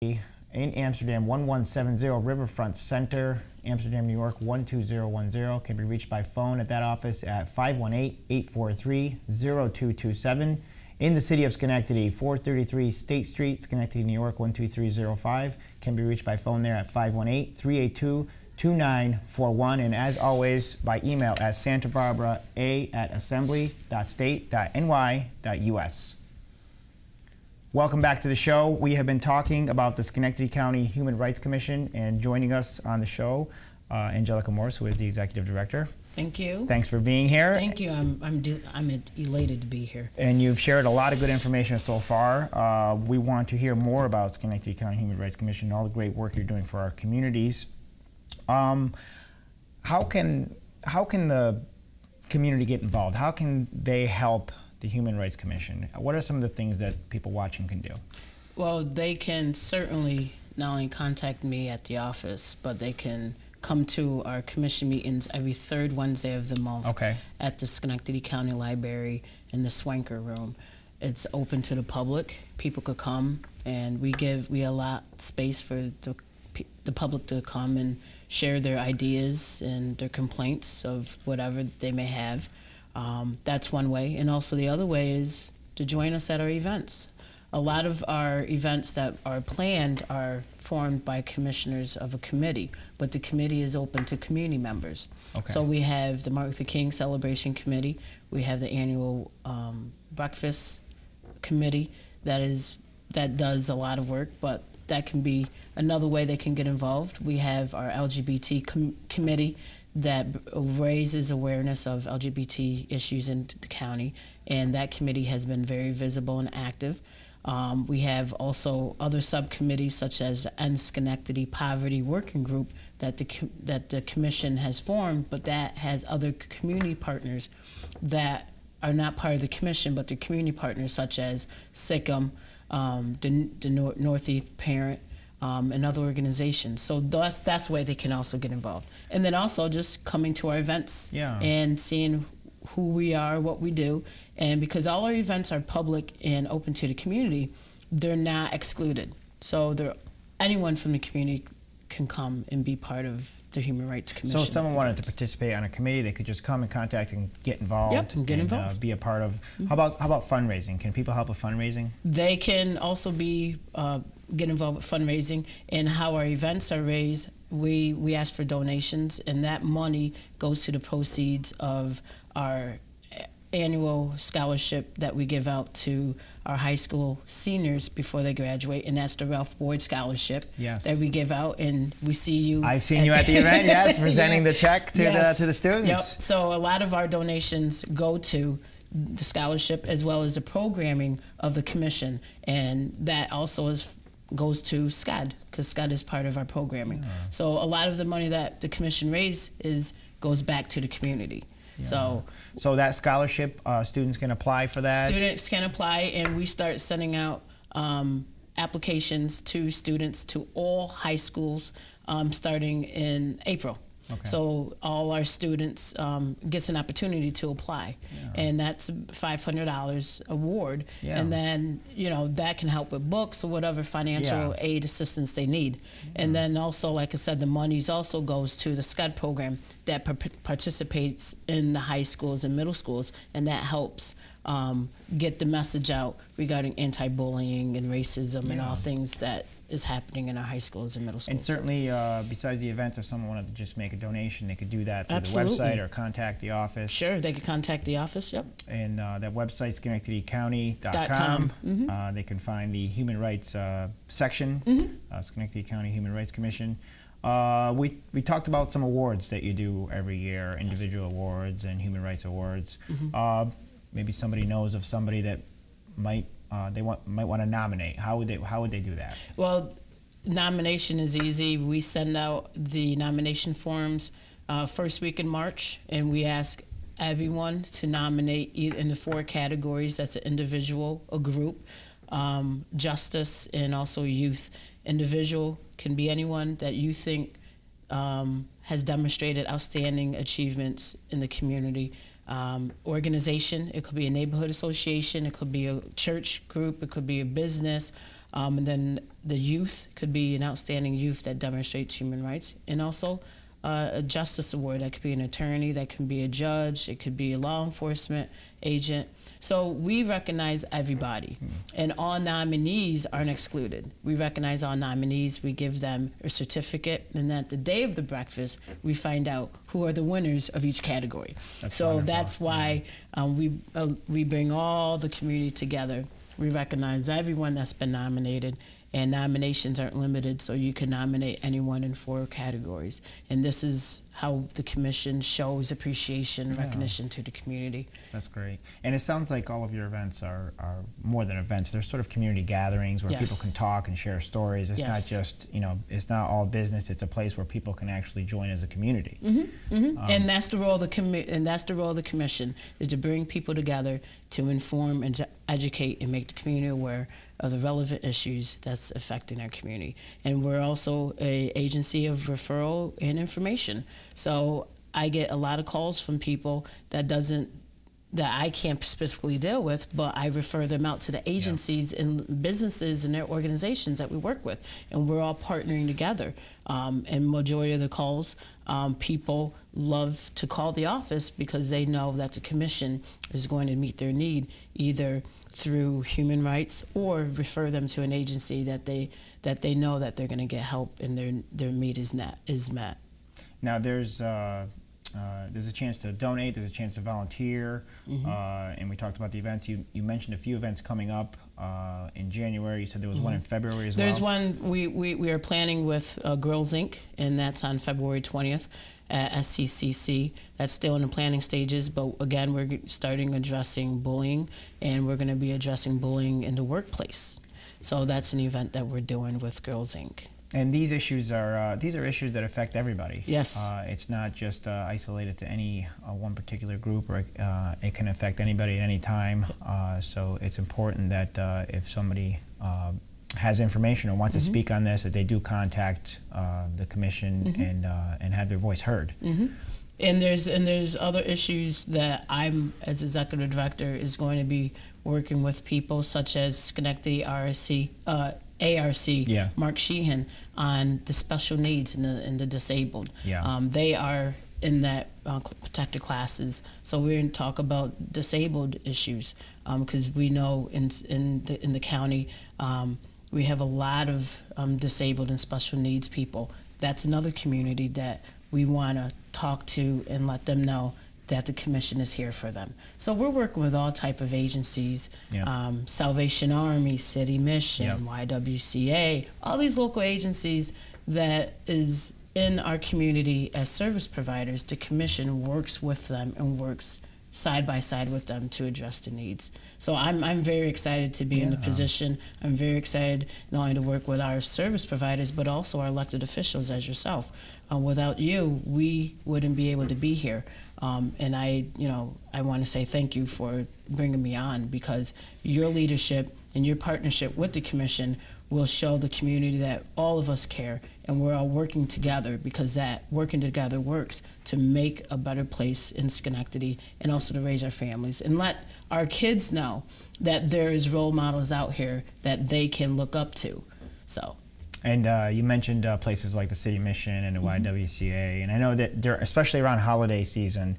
in Amsterdam, 1170 Riverfront Center, Amsterdam, New York, 12010. Can be reached by phone at that office at 518-843-0227. In the city of Schenectady, 433 State Street, Schenectady, New York, 12305. Can be reached by phone there at 518-382-2941. And as always, by email at santabarbara@assembly.state.ny.us. Welcome back to the show. We have been talking about the Schenectady County Human Rights Commission, and joining us on the show, Angelica Morse, who is the Executive Director. Thank you. Thanks for being here. Thank you. I'm elated to be here. And you've shared a lot of good information so far. We want to hear more about Schenectady County Human Rights Commission and all the great work you're doing for our communities. How can the community get involved? How can they help the Human Rights Commission? What are some of the things that people watching can do? Well, they can certainly not only contact me at the office, but they can come to our commission meetings every third Wednesday of the month at the Schenectady County Library in the Swanker Room. It's open to the public. People could come, and we allot space for the public to come and share their ideas and their complaints of whatever they may have. That's one way. And also the other way is to join us at our events. A lot of our events that are planned are formed by commissioners of a committee, but the committee is open to community members. So we have the Martin Luther King Celebration Committee. We have the annual breakfast committee that does a lot of work, but that can be another way they can get involved. We have our LGBT committee that raises awareness of LGBT issues in the county, and that committee has been very visible and active. We have also other subcommittees such as the End Schenectady Poverty Working Group that the commission has formed, but that has other community partners that are not part of the commission, but they're community partners such as SICM, the Northeast Parent, and other organizations. So that's the way they can also get involved. And then also just coming to our events and seeing who we are, what we do. And because all our events are public and open to the community, they're not excluded. So anyone from the community can come and be part of the Human Rights Commission. So if someone wanted to participate on a committee, they could just come and contact and get involved. Yep, get involved. Be a part of. How about fundraising? Can people help with fundraising? They can also get involved with fundraising, and how our events are raised. We ask for donations, and that money goes to the proceeds of our annual scholarship that we give out to our high school seniors before they graduate, and that's the Ralph Boyd Scholarship that we give out, and we see you. I've seen you at the event, presenting the check to the students. Yep. So a lot of our donations go to the scholarship as well as the programming of the commission, and that also goes to SCAD, because SCAD is part of our programming. So a lot of the money that the commission raises goes back to the community. So that scholarship, students can apply for that? Students can apply, and we start sending out applications to students to all high schools starting in April. So all our students gets an opportunity to apply, and that's a $500 award. And then that can help with books or whatever financial aid assistance they need. And then also, like I said, the monies also goes to the SCUD program that participates in the high schools and middle schools, and that helps get the message out regarding anti-bullying and racism and all things that is happening in our high schools and middle schools. And certainly, besides the events, if someone wanted to just make a donation, they could do that through the website or contact the office. Sure, they could contact the office, And that website, SchenectadyCounty.com. They can find the Human Rights section, Schenectady County Human Rights Commission. We talked about some awards that you do every year, individual awards and human rights awards. Maybe somebody knows of somebody that might want to nominate. How would they do that? Well, nomination is easy. We send out the nomination forms first week in March, and we ask everyone to nominate in the 4 categories. That's an individual, a group, justice, and also youth. Individual can be anyone that you think has demonstrated outstanding achievements in the community. Organization, it could be a neighborhood association, it could be a church group, it could be a business, And then the youth could be an outstanding youth that demonstrates human rights, and also a justice award. That could be an attorney, that can be a judge, it could be a law enforcement agent. So we recognize everybody, and all nominees aren't excluded. We recognize all nominees, we give them a certificate, and at the day of the breakfast, we find out who are the winners of each category. That's why we bring all the community together. We recognize everyone that's been nominated, and nominations aren't limited, so you can nominate anyone in 4 categories. And this is how the commission shows appreciation and recognition to the community. That's great. And it sounds like all of your events are more than events. They're sort of community gatherings where people can talk and share stories. It's not just, it's not all business. It's a place where people can actually join as a community. And that's the role of the commission, is to bring people together to inform and to educate and make the community aware of the relevant issues that's affecting our community. And we're also an agency of referral and information. So I get a lot of calls from people that I can't specifically deal with, but I refer them out to the agencies and businesses and their organizations that we work with, and we're all partnering together. And majority of the calls, people love to call the office because they know that the commission is going to meet their need, either through human rights or refer them to an agency that they know that they're going to get help and their need is met. Now there's a chance to donate, there's a chance to volunteer, and we talked about the events. You mentioned a few events coming up in January. You said there was one in February as well. There's one we are planning with Girls Inc., and that's on February 20th at SCCC. That's still in the planning stages, but again, we're starting addressing bullying, and we're going to be addressing bullying in the workplace. So that's an event that we're doing with Girls Inc. And these issues are issues that affect everybody. Yes. It's not just isolated to any one particular group, or it can affect anybody at any time. So it's important that if somebody has information or wants to speak on this, that they do contact the commission and have their voice heard. And there's other issues that I'm, as executive director, is going to be working with people such as Schenectday ARC, Mark Sheehan, on the special needs and the disabled. They are in that protected classes, so we're going to talk about disabled issues because we know in the county we have a lot of disabled and special needs people. That's another community that we want to talk to and let them know that the commission is here for them. So we're working with all type of agencies, Salvation Army, City Mission, YWCA, all these local agencies that is in our community as service providers. The commission works with them and works side by side with them to address the needs. So I'm very excited to be in the position. I'm very excited not only to work with our service providers, but also our elected officials as yourself. Without you, we wouldn't be able to be here. And I want to say thank you for bringing me on, because your leadership and your partnership with the commission will show the community that all of us care, and we're all working together, because that working together works to make a better place in Schenectady, and also to raise our families and let our kids know that there is role models out here that they can look up to. So. And you mentioned places like the City Mission and the YWCA, and I know that especially around holiday season,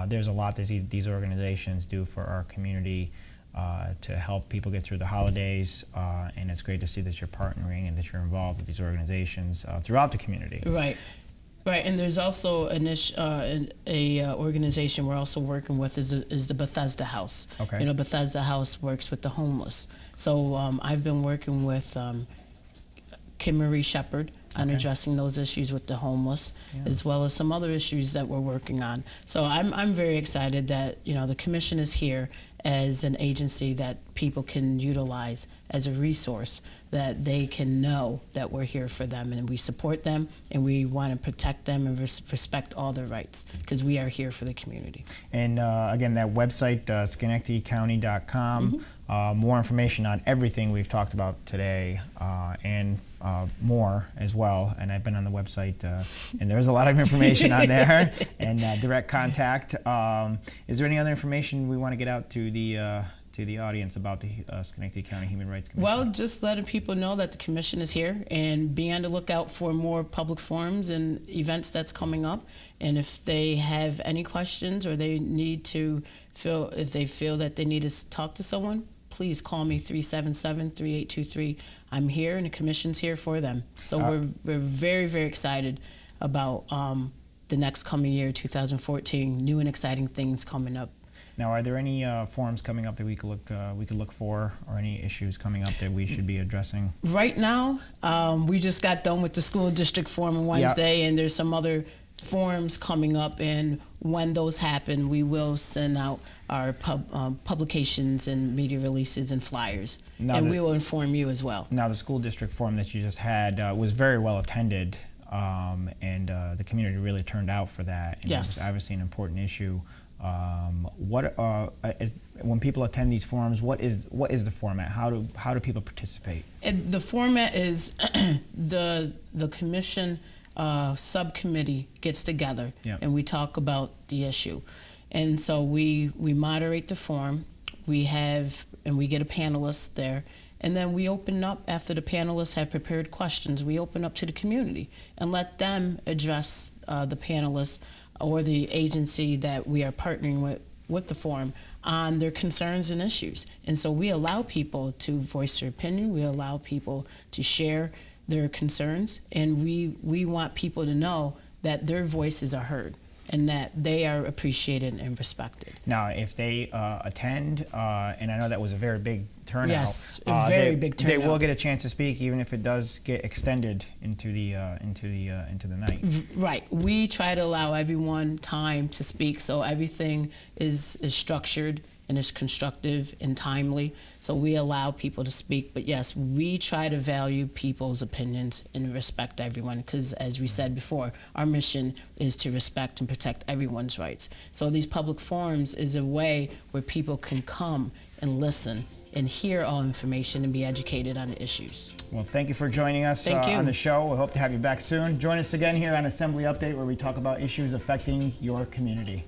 there's a lot that these organizations do for our community to help people get through the holidays, and it's great to see that you're partnering and that you're involved with these organizations throughout the community. Right. And there's also a organization we're also working with is the Bethesda House. Okay. Bethesda House works with the homeless. So I've been working with Kim Marie Shepard on addressing those issues with the homeless, as well as some other issues that we're working on. So I'm very excited that the commission is here as an agency that people can utilize as a resource, that they can know that we're here for them and we support them and we want to protect them and respect all their rights, because we are here for the community. And again, that website, SchenectadyCounty.com, more information on everything we've talked about today, and more as well. And I've been on the website, and there's a lot of information on there, and direct contact. Is there any other information we want to get out to the to the audience about the Schenectady County Human Rights Commission? Well, just letting people know that the commission is here and be on the lookout for more public forums and events that's coming up. And if they have any questions or they need to if they feel that they need to talk to someone, please call me 377-3823. I'm here and the commission's here for them. So we're very, very excited about the next coming year, 2014, new and exciting things coming up. Now, are there any forums coming up that we could look for, or any issues coming up that we should be addressing? Right now, we just got done with the school district forum on Wednesday, and there's some other forums coming up, and when those happen, we will send out our publications and media releases and flyers, and we will inform you as well. Now, the school district forum that you just had was very well attended, and the community really turned out for that. And yes. It was obviously an important issue. When people attend these forums, what is the format? How do people participate? The format is the commission subcommittee gets together, and we talk about the issue, and so we moderate the forum. We get a panelist there, and then we open up after the panelists have prepared questions. We open up to the community and let them address the panelists or the agency that we are partnering with the forum on their concerns and issues. And so we allow people to voice their opinion. We allow people to share their concerns, and we want people to know that their voices are heard and that they are appreciated and respected. Now, if they attend, and I know that was a very big turnout. Yes, a very big turnout. They will get a chance to speak, even if it does get extended into the night. Right. We try to allow everyone time to speak, so everything is structured and is constructive and timely. So we allow people to speak. But yes, we try to value people's opinions and respect everyone, because as we said before, our mission is to respect and protect everyone's rights. So these public forums is a way where people can come and listen and hear all information and be educated on the issues. Well, thank you for joining us on the show. We hope to have you back soon. Join us again here on Assembly Update, where we talk about issues affecting your community.